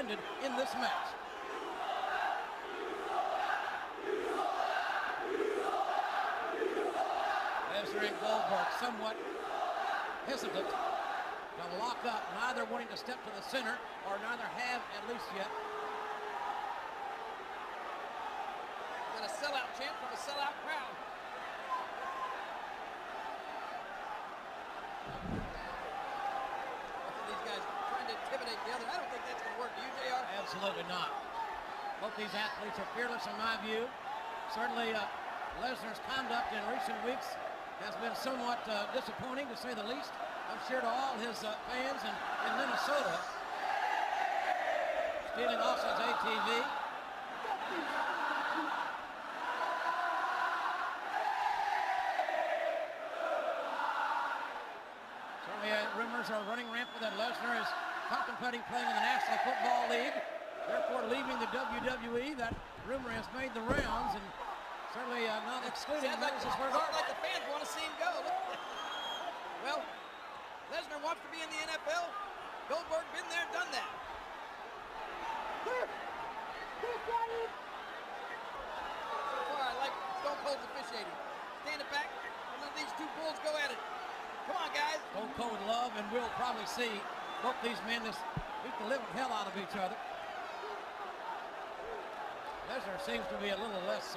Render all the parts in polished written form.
intended in this match. Lesnar and Goldberg somewhat hesitant to lock up, neither wanting to step to the center, or neither have at least yet. Got a sellout chant from a sellout crowd. Both of these guys trying to intimidate the other. I don't think that's going to work. Do you, JR? Absolutely not. Both these athletes are fearless in my view. Certainly Lesnar's conduct in recent weeks has been somewhat disappointing, to say the least. I'm sure to all his fans in Minnesota. Stealing Austin's ATV. Certainly rumors are running rampant that Lesnar is contemplating playing in the National Football League, therefore leaving the WWE. That rumor has made the rounds, and certainly not excluding Madison Square Garden. Like the fans want to see him go. Well, Lesnar wants to be in the NFL. Goldberg been there, done that. So far, I like Stone Cold's officiating. Stand it back, and let these two bulls go at it. Come on, guys. Stone Cold would love, and we'll probably see both these men just beat the living hell out of each other. Lesnar seems to be a little less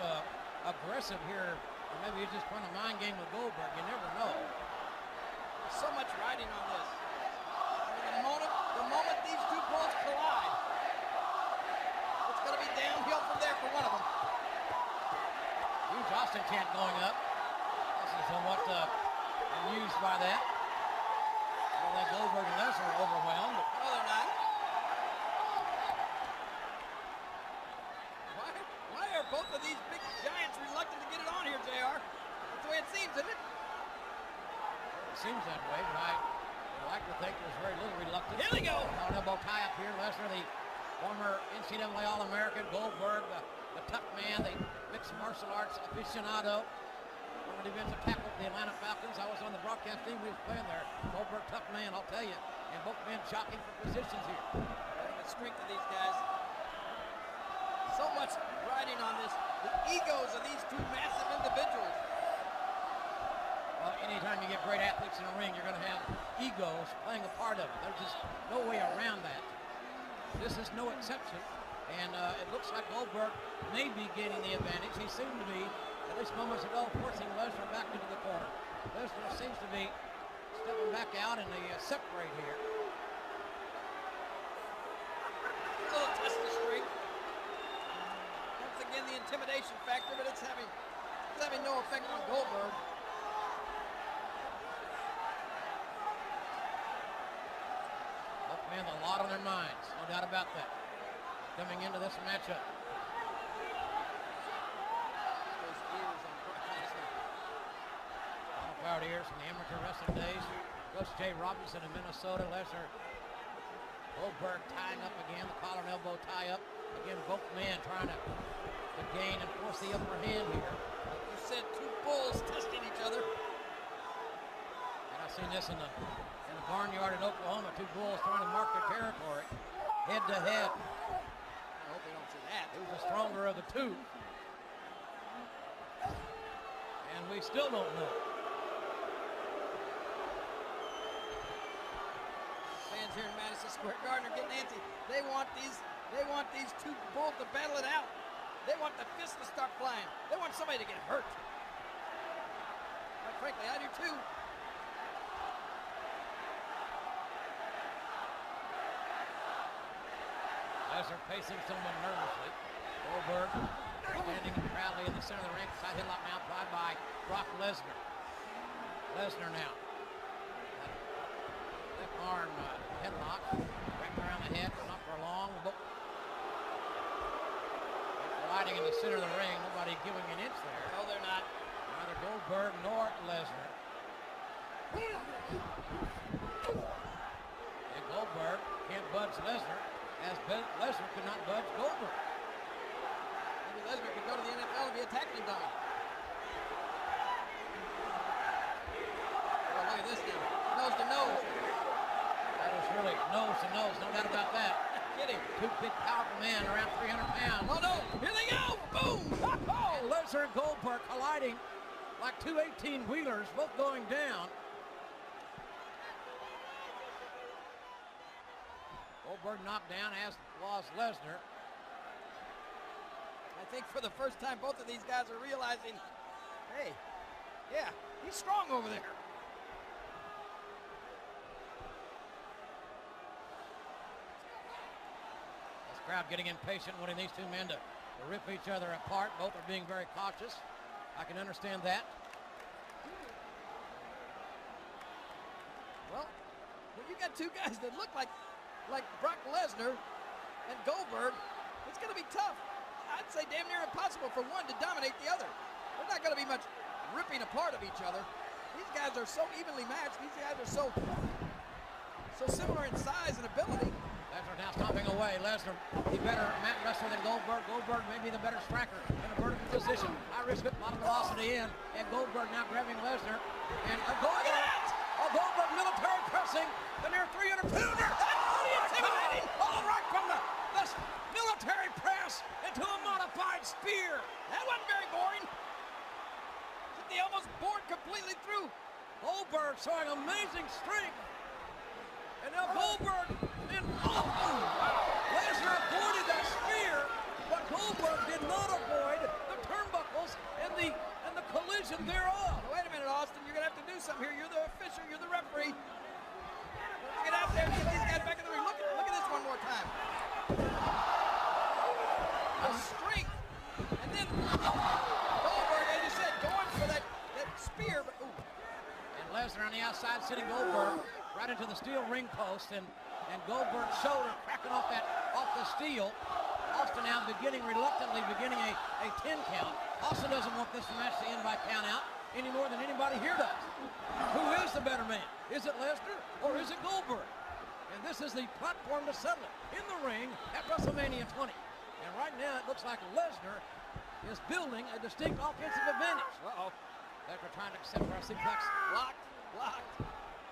aggressive here, or maybe he's just playing a mind game with Goldberg. You never know. There's so much riding on this. I mean, the moment these two bulls collide, it's going to be downhill from there for one of them. Huge Austin chant going up. This is somewhat amused by that. I don't think Goldberg and Lesnar are overwhelmed. No, they're not. Why are both of these big giants reluctant to get it on here, JR? That's the way it seems, isn't it? It seems that way, but I like to think there's very little reluctance. Here we go. An elbow tie up here. Lesnar, the former NCAA All-American. Goldberg, the tough man, the mixed martial arts aficionado. Former defensive tackle for the Atlanta Falcons. I was on the broadcast team. We was playing there. Goldberg, tough man, I'll tell you. And both men jockeying for positions here. The strength of these guys. So much riding on this. The egos of these two massive individuals. Well, anytime you get great athletes in the ring, you're going to have egos playing a part of it. There's just no way around that. This is no exception. And it looks like Goldberg may be gaining the advantage. He seemed to be, at least moments ago, forcing Lesnar back into the corner. Lesnar seems to be stepping back out in the separate here. A little test of strength. Once again, the intimidation factor, but it's having no effect on Goldberg. Both men a lot on their minds, no doubt about that. Coming into this matchup. Those ears on Brock Lesnar. Powered ears from the amateur wrestling days. Coach Jay Robinson in Minnesota. Lesnar, Goldberg tying up again, the collar and elbow tie up. Again, both men trying to gain and force the upper hand here. You said two bulls testing each other. And I've seen this in the barnyard in Oklahoma. Two bulls trying to mark their territory, head to head. I hope they don't see that. Who's the stronger of the two? And we still don't know. Fans here in Madison Square Garden are getting antsy. They want these two bulls to battle it out. They want the fists to start flying. They want somebody to get hurt. Quite frankly, I do too. Lesnar pacing someone nervously. Goldberg standing proudly in the center of the ring. Side headlock now applied by Brock Lesnar. Lesnar now. Left arm headlock. Wrapped around the head, not for long. Riding in the center of the ring. Nobody giving an inch there. No, they're not. Neither Goldberg nor Lesnar. And Goldberg can't budge Lesnar, as Lesnar could not budge Goldberg. Maybe Lesnar could go to the NFL and be a tackling dummy. Oh, look at this now. Nose to nose. That was really nose to nose, no doubt about that. Kidding. Two big, powerful men around 300 pounds. Oh no, here they go, boom! And Lesnar and Goldberg colliding like two 18-wheelers, both going down. Goldberg knocked down, as was Lesnar. I think for the first time, both of these guys are realizing, hey, yeah, he's strong over there. This crowd getting impatient, wanting these two men to rip each other apart. Both are being very cautious. I can understand that. Well, when you got two guys that look like Brock Lesnar and Goldberg, it's going to be tough. I'd say damn near impossible for one to dominate the other. There's not going to be much ripping apart of each other. These guys are so evenly matched. These guys are so similar in size and ability. Lesnar now stomping away. Lesnar, the better mat wrestler than Goldberg. Goldberg may be the better striker in a vertical position. High risk with bottom velocity in. And Goldberg now grabbing Lesnar. And Goldberg military pressing the near 300-pounder. Intimidating. All right from the military press into a modified spear. That wasn't very boring. They almost bored completely through. Goldberg showing amazing strength. And now Goldberg and Lesnar avoided that spear, but Goldberg did not avoid the turnbuckles and the collision thereof. Wait a minute, Austin. You're gonna have to do something here. You're the official. You're the referee. Get out there and get these guys back in the ring. Look at this one more time. The strength, and then Goldberg, as you said, going for that spear, but ooh. And Lesnar on the outside, sitting Goldberg right into the steel ring post, and Goldberg's shoulder cracking off the steel. Austin now reluctantly beginning a 10 count. Austin doesn't want this match to end by count out any more than anybody here does. Who is the better man? Is it Lesnar or is it Goldberg? And this is the platform to settle it in the ring at WrestleMania 20. And right now it looks like Lesnar is building a distinct offensive advantage. Lesnar trying to accept for a suplex. Blocked.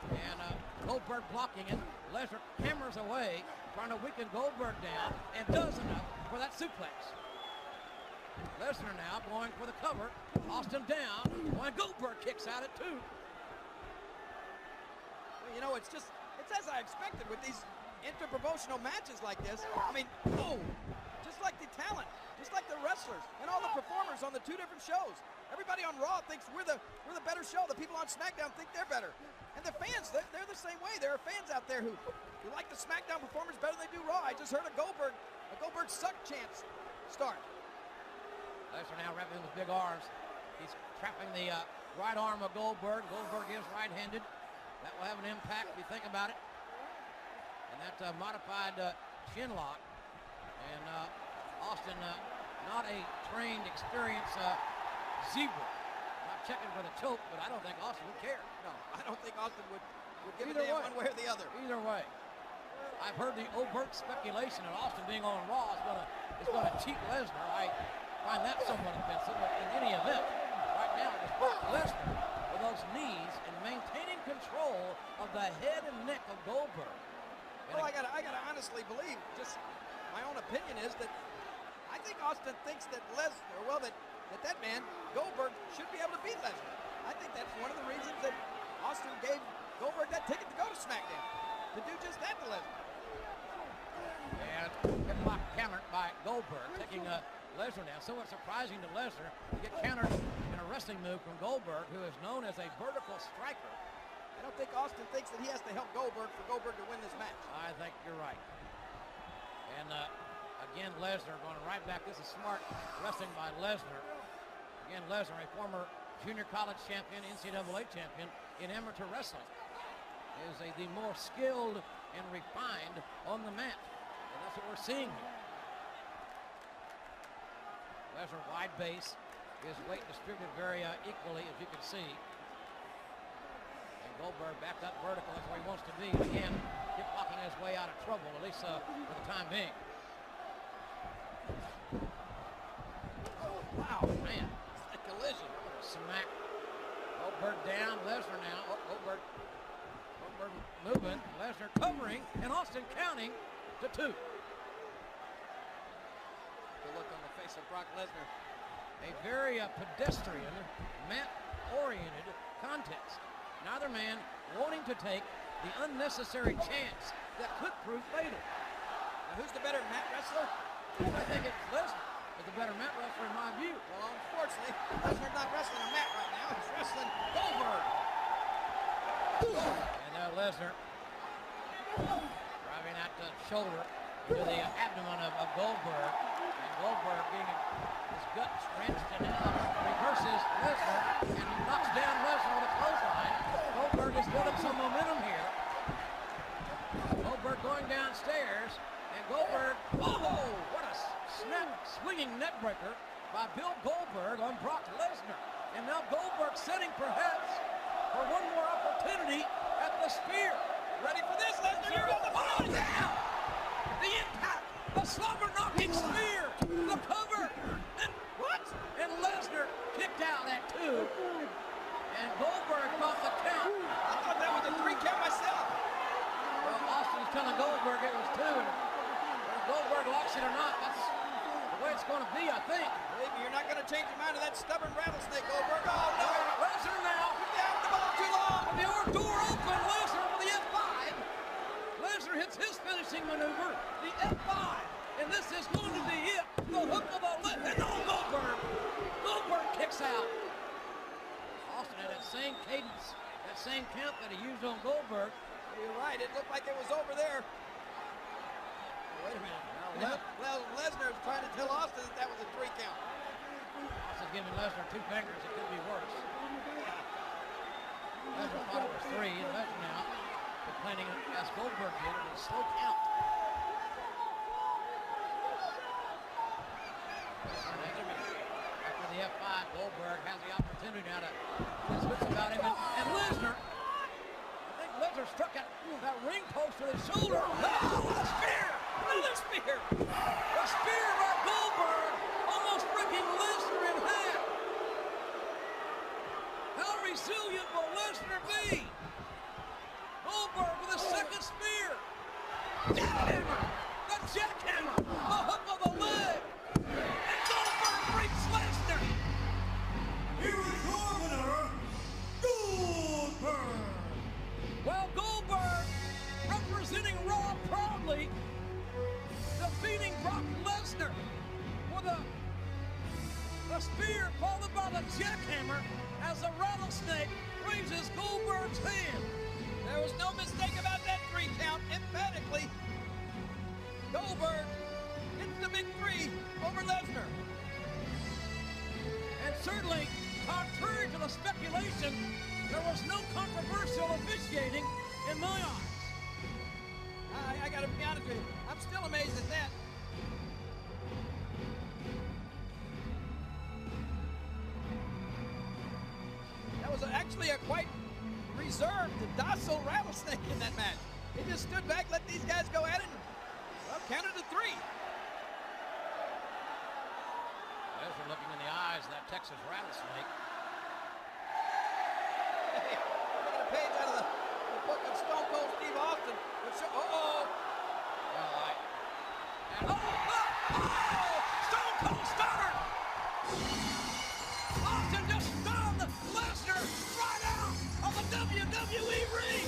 And Goldberg blocking it. Lesnar hammers away, trying to weaken Goldberg down, and does enough for that suplex. Lesnar now going for the cover. Austin down. When Goldberg kicks out at 2. Well, you know, it's as I expected with these interpromotional matches like this. I mean, just like the talent, just like the wrestlers, and all the performers on the two different shows. Everybody on Raw thinks we're the better show. The people on SmackDown think they're better. And the fans, they're the same way. There are fans out there who like the SmackDown performers better than they do Raw. I just heard a Goldberg suck chance start. Lesnar now wrapping him with big arms. He's trapping the right arm of Goldberg. Goldberg is right-handed. That will have an impact if you think about it. And that modified chin lock. And Austin, not a trained, experienced zebra. Not checking for the choke, but I don't think Austin would care. No, I don't think Austin would give Either a damn way. one way or the other. Either way. I've heard the overt speculation that Austin being on Raw is going to cheat Lesnar. I find that somewhat offensive, but in any event, right now, it's Brock Lesnar with those knees and maintaining control of the head and neck of Goldberg. Well, I gotta honestly believe, just my own opinion is that I think Austin thinks that that man, Goldberg, should be able to beat Lesnar. I think that's one of the reasons that Austin gave Goldberg that ticket to go to SmackDown, to do just that to Lesnar. And get blocked, countered by Goldberg, taking Lesnar down. Somewhat surprising to Lesnar to get countered in a wrestling move from Goldberg, who is known as a vertical striker. I don't think Austin thinks that he has to help Goldberg for Goldberg to win this match. I think you're right. And again, Lesnar going right back. This is smart wrestling by Lesnar. Again, Lesnar, a former junior college champion, NCAA champion in amateur wrestling, is the more skilled and refined on the mat. And that's what we're seeing here. Lesnar wide base, his weight distributed very equally, as you can see. And Goldberg backed up vertical, that's where he wants to be. Again, hip blocking his way out of trouble, at least for the time being. Wow, man, a collision. Smack. Goldberg down, Lesnar now. Goldberg moving, Lesnar covering, and Austin counting to 2. The look on the face of Brock Lesnar. A very pedestrian, mat-oriented contest. Neither man wanting to take the unnecessary chance that could prove fatal. Now, who's the better mat wrestler? I think it's Lesnar is the better mat wrestler in my view. Well, unfortunately, Lesnar's not wrestling a mat right now. He's wrestling Goldberg. And now Lesnar driving out the shoulder into the abdomen of Goldberg. And Goldberg getting his guts wrenched and now reverses Lesnar and knocks down Lesnar with a clothesline. Goldberg is building some momentum here. Goldberg going downstairs. And Goldberg, oh, what a snap, swinging neck breaker by Bill Goldberg on Brock Lesnar. And now Goldberg setting perhaps for one more opportunity at the spear. Ready for this, Lesnar? You're on the phone down. The impact, the slobber knocking spear, the cover, and what? And Lesnar kicked out at 2. And Goldberg got the count. I thought that was a 3 count myself. Well, Austin's telling Goldberg it was 2. Whether Goldberg likes it or not, that's the way it's going to be, I think. Believe me, you're not going to change your mind of that stubborn rattlesnake, Goldberg. Oh, no. Lesnar now. You're down the ball too long. The door open. Lesnar with the F5. Lesnar hits his finishing maneuver, the F5. And this is going to be it. The hook of the left. And no, Goldberg. Goldberg kicks out. Austin had that same cadence, that same count that he used on Goldberg. You're right. It looked like it was over there. Wait a minute. Now, Lesnar is trying to tell Austin that was a 3 count. Austin's giving Lesnar 2 fingers. It could be worse. Lesnar thought it was 3, and Lesnar now complaining as Goldberg did in a slow count. After the F5, Goldberg has the opportunity now to his wits about him, and Lesnar. I think Lesnar struck at that ring post with his shoulder. Oh, the spear! Another spear! A spear by Goldberg, almost breaking Lesnar in half. How resilient will Lesnar be? Goldberg with a second spear. Jackhammer! The jackhammer! The hook of the leg! And Goldberg breaks Lesnar! Here is your winner, Goldberg! Well, Goldberg, representing Raw proudly, defeating Brock Lesnar with a spear followed by the jackhammer as the rattlesnake raises Goldberg's hand. There was no mistake about that 3 count. Emphatically, Goldberg gets the big 3 over Lesnar. And certainly, contrary to the speculation, there was no controversial officiating in my eyes. I got to be honest with you. I'm still amazed at that. That was actually a quite reserved, docile rattlesnake in that match. He just stood back, let these guys go at it, and well, counted to 3. Lesnar looking in the eyes of that Texas rattlesnake. Hey, taking a page out of the book of Stone Cold Steve Austin. Uh-oh. Stone Cold Stunner! Austin just stunned Lesnar right out of the WWE ring!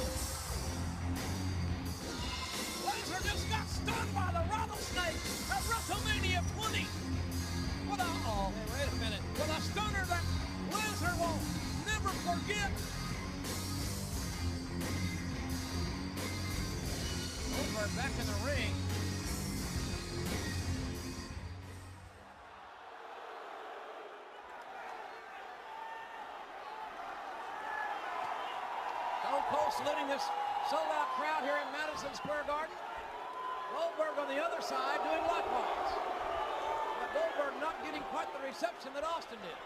Lesnar just got stunned by the rattlesnake at WrestleMania 20. With a, Hey, wait a minute. With a stunner that Lesnar will never forget. Goldberg back in the ring. Stone Cold saluting this sold-out crowd here in Madison Square Garden. Goldberg on the other side doing likewise. But Goldberg not getting quite the reception that Austin did.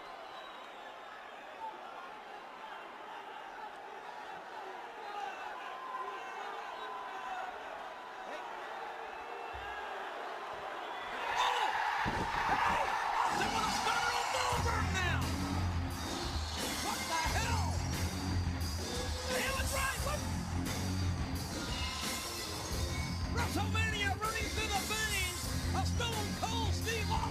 WrestleMania running through the veins of Stone Cold Steve Austin.